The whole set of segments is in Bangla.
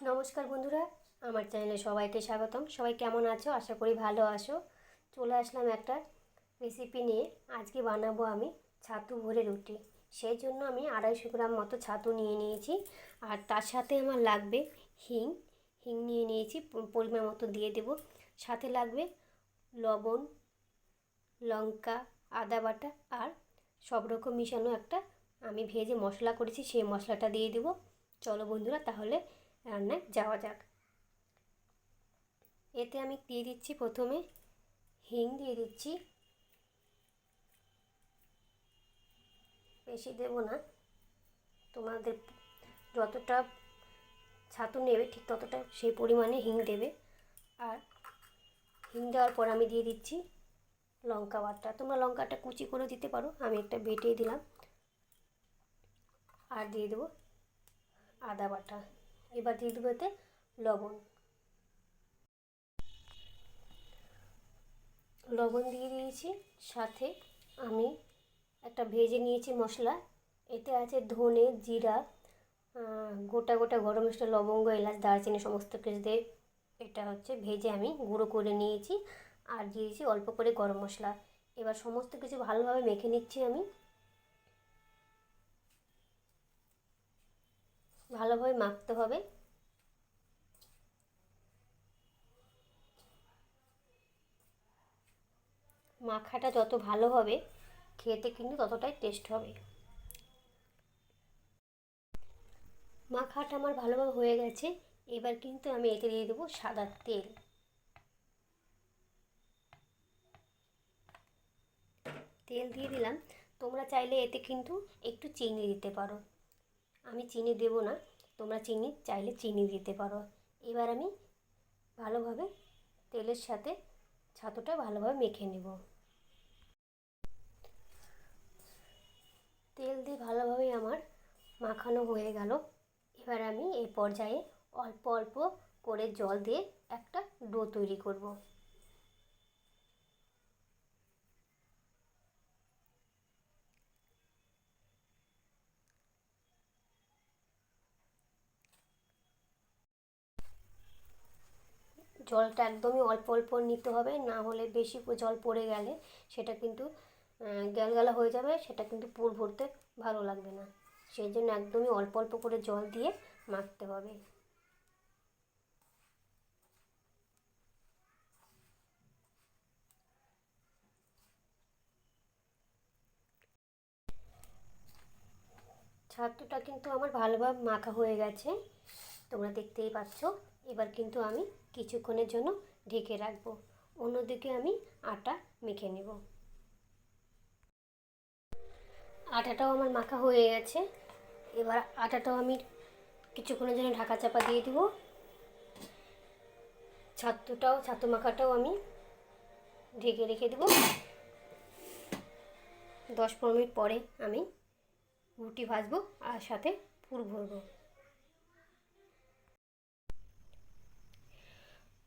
নমস্কার বন্ধুরা, আমার চ্যানেলে সবাইকে স্বাগতম। সবাই কেমন আছো? আশা করি ভালো আছো। চলে আসলাম একটা রেসিপি নিয়ে। আজকে বানাবো আমি ছাতু ভরে রুটি। সেই জন্য আমি 250 গ্রাম মতো ছাতু নিয়ে নিয়েছি। আর তার সাথে আমার লাগবে হিং। হিং নিয়ে নিয়েছি, পরিমাণ মতো দিয়ে দেব। সাথে লাগবে লবণ, লঙ্কা, আদা বাটা আর সব রকম মিশানো একটা আমি ভেজে মশলা করেছি, সেই মশলাটা দিয়ে দেব। চলো বন্ধুরা, তাহলে রান্নায় যাওয়া যাক। এতে আমি দিয়ে দিচ্ছি, প্রথমে হিং দিয়ে দিচ্ছি, বেশি দেব না। তোমাদের যতটা ছাতু নেবে ঠিক ততটা সেই পরিমাণে হিং দেবে। আর হিং দেওয়ার পর আমি দিয়ে দিচ্ছি লঙ্কা বাটা। তোমরা লঙ্কাটা কুচি করে দিতে পারো, আমি একটা বেটে দিলাম। আর দিয়ে দেবো আদা বাটা। এবার দিয়ে দেবো এতে লবণ। লবণ দিয়ে দিয়েছি। সাথে আমি একটা ভেজে নিয়েছি মশলা। এতে আছে ধনে, জিরা, গোটা গোটা গরম মশলা, লবঙ্গ, এলাচ, দারচিনি সমস্ত কিছু দিয়ে এটা হচ্ছে ভেজে আমি গুঁড়ো করে নিয়েছি। আর দিয়েছি অল্প করে গরম মশলা। এবার সমস্ত কিছু ভালোভাবে মেখে নিচ্ছি আমি। ভালোভাবে মাখতে হবে। মাখাটা যত ভালো হবে খেতে কিন্তু ততটাই টেস্ট হবে। মাখাটা আমার ভালোভাবে হয়ে গেছে। এবার কিন্তু আমি এতে দিয়ে দেবো সাদা তেল। তেল দিয়ে দিলাম। তোমরা চাইলে এতে কিন্তু একটু চিনি দিতে পারো, আমি চিনি দেব না। তোমরা চিনি চাইলে চিনি দিতে পারো। এবার আমি ভালোভাবে তেলের সাথে ছাতুটা ভালোভাবে মেখে নেব। তেল দিয়ে ভালোভাবে আমার মাখানো হয়ে গেল। এবার আমি এই পর্যায়ে অল্প অল্প করে জল দিয়ে একটা ডো তৈরি করব। জলটা একদমই অল্প অল্প নিতে হবে, না হলে বেশি জল পড়ে গেলে সেটা কিন্তু গ্যালগালা হয়ে যাবে, সেটা কিন্তু পুর ভরতে ভালো লাগবে না। সেই জন্য একদমই অল্প অল্প করে জল দিয়ে মাখতে হবে। ছাতুটা কিন্তু আমার ভালোভাবে মাখা হয়ে গেছে, তোমরা দেখতেই পাচ্ছ। এবার কিন্তু আমি কিছুক্ষণের জন্য ঢেকে রাখবো। অন্যদিকে আমি আটা মেখে নেব। আটাটাও আমার মাখা হয়ে গেছে। এবার আটাটাও আমি কিছুক্ষণের জন্য ঢাকা চাপা দিয়ে দিব। ছাতু মাখাটাও আমি ঢেকে রেখে দেব। 10-15 মিনিট পরে আমি রুটি ভাজবো আর সাথে পুর ভরবো।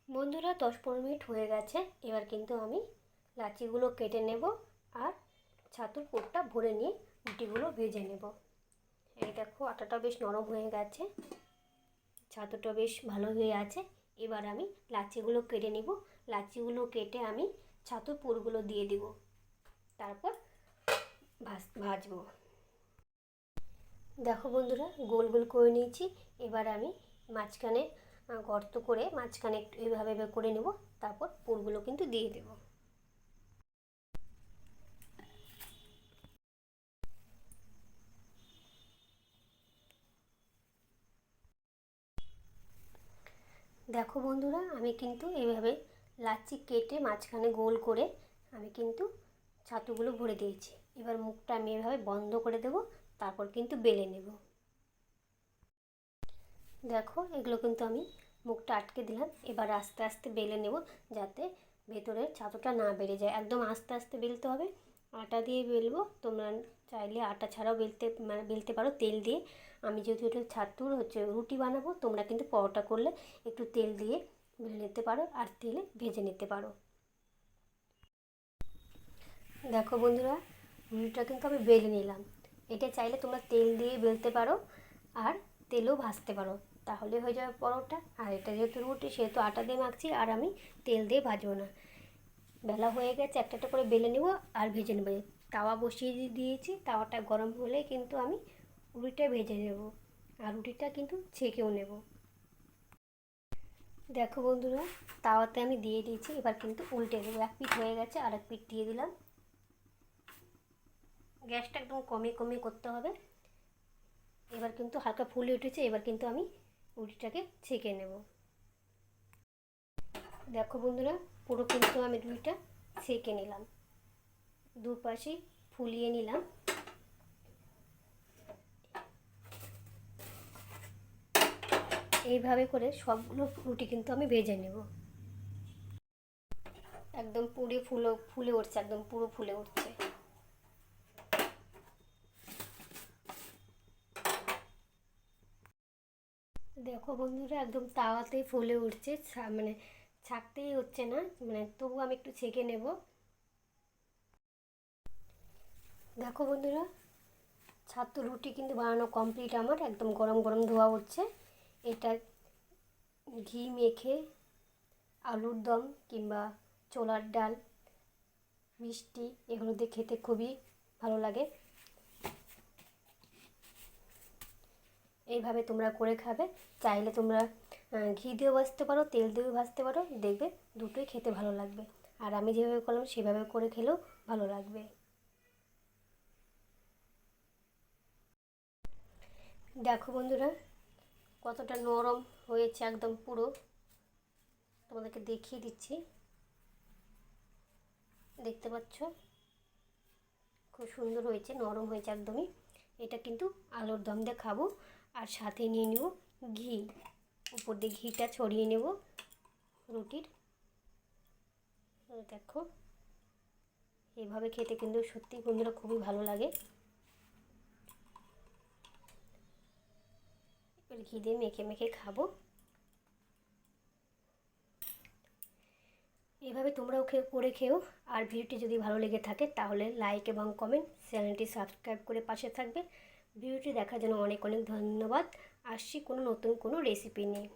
বন্ধুরা, 10-15 মিনিট হয়ে গেছে। এবার কিন্তু আমি লাচিগুলো কেটে নেব আর ছাতুর পুরটা ভরে নিয়ে রুটিগুলো ভেজে নেব। এই দেখো, আটাটা বেশ নরম হয়ে গেছে, ছাতুটা বেশ ভালো হয়ে আছে। এবার আমি লাচিগুলো কেটে নিব। লাচিগুলো কেটে আমি ছাতুর পুরগুলো দিয়ে দিব, তারপর ভাজবো। দেখো বন্ধুরা, গোল গোল করে নিয়েছি। এবার আমি মাঝখানে গর্ত করে মাঝখানে একটু এইভাবে করে নেব, তারপর পুরগুলো কিন্তু দিয়ে দেব। দেখো বন্ধুরা, আমি কিন্তু এইভাবে লাচি কেটে মাঝখানে গোল করে আমি কিন্তু ছাতুগুলো ভরে দিয়েছি। এবার মুখটা আমি এভাবে বন্ধ করে দেব, তারপর কিন্তু বেলে নেব। দেখো, এগুলো কিন্তু আমি মুখটা আটকে দিলাম। এবার আস্তে আস্তে বেলে নেব, যাতে ভেতরের ছাতুটা না বেড়ে যায়। একদম আস্তে আস্তে বেলতে হবে। আটা দিয়ে বেলবো, তোমরা চাইলে আটা ছাড়াও বেলতে পারো, তেল দিয়ে। আমি যেহেতু এটা ছাতুর রুটি বানাবো, তোমরা কিন্তু পরোটা করলে একটু তেল দিয়ে বেলে নিতে পারো আর তেলে ভেজে নিতে পারো। দেখো বন্ধুরা, রুটিটা কিন্তু আমি বেলে নিলাম। এটা চাইলে তোমরা তেল দিয়ে বেলতে পারো আর তেলেও ভাজতে পারো, তাহলে হয়ে যাবে পরোটা। আর এটা যেহেতু রুটি সেহেতু আটা দিয়ে মাখছি, আর আমি তেল দিয়ে ভাজবো না। বেলা হয়ে গেছে, একটা একটা করে বেলে নেব আর ভেজে নেব। তাওয়া বসিয়ে দিয়েছি, তাওয়াটা গরম হলে কিন্তু আমি রুটিটা ভেজে নেব, আর রুটিটা কিন্তু ছেঁকেও নেব। দেখো বন্ধুরা, তাওয়াতে আমি দিয়ে দিয়েছি, এবার কিন্তু উল্টে দেবো। এক পিঠ হয়ে গেছে, আর এক পিঠ দিয়ে দিলাম। গ্যাসটা একদম কমিয়ে কমিয়ে করতে হবে। এবার কিন্তু হালকা ফুলে উঠেছে, এবার কিন্তু আমি রুটিটাকে ছেঁকে নেব। দেখো বন্ধুরা, পুরো কিন্তু আমি রুটিটা ছেঁকে নিলাম, দুপাশে ফুলিয়ে নিলাম। এইভাবে করে সবগুলো রুটি কিন্তু আমি ভেজে নেব। একদম পুরো ফুলে উঠছে, একদম পুরো ফুলে উঠছে। দেখো বন্ধুরা, একদম তাওয়াতেই ফুলে উঠছে, মানে ছাকতেই হচ্ছে না, মানে তবু আমি একটু ছেঁকে নেব। দেখো বন্ধুরা, ছাতু রুটি কিন্তু বানানো কমপ্লিট আমার। একদম গরম গরম ধোয়া উঠছে। এটা ঘি মেখে আলুর দম কিংবা ছোলার ডাল, মিষ্টি, এগুলো দিয়ে খেতে খুবই ভালো লাগে। এইভাবে তোমরা করে খাবে। চাইলে তোমরা ঘি দিয়েও ভাজতে পারো, তেল দিয়েও ভাজতে পারো, দেখবে দুটোই খেতে ভালো লাগবে। আর আমি যেভাবে করলাম সেভাবে করে খেলেও ভালো লাগবে। দেখো বন্ধুরা, কতটা নরম হয়েছে, একদম পুরো তোমাদেরকে দেখিয়ে দিচ্ছি, দেখতে পাচ্ছ খুব সুন্দর হয়েছে, নরম হয়েছে একদমই। এটা কিন্তু আলুর দম দিয়ে খাবো, আর সাথে নিয়ে নেব ঘি, উপর দিয়ে ঘিটা ছড়িয়ে নেব রুটির। দেখো, এইভাবে খেতে কিন্তু সত্যি বন্ধুরা খুবই ভালো লাগে। এবার ঘি দিয়ে মেখে মেখে খাবো। এভাবে তোমরাও করে খেও। আর ভিডিওটি যদি ভালো লেগে থাকে তাহলে লাইক এবং কমেন্ট, চ্যানেলটি সাবস্ক্রাইব করে পাশে থাকবে। ভিডিওটি দেখার জন্য অনেক অনেক ধন্যবাদ। আসছি কোনো নতুন কোনো রেসিপি নিয়ে।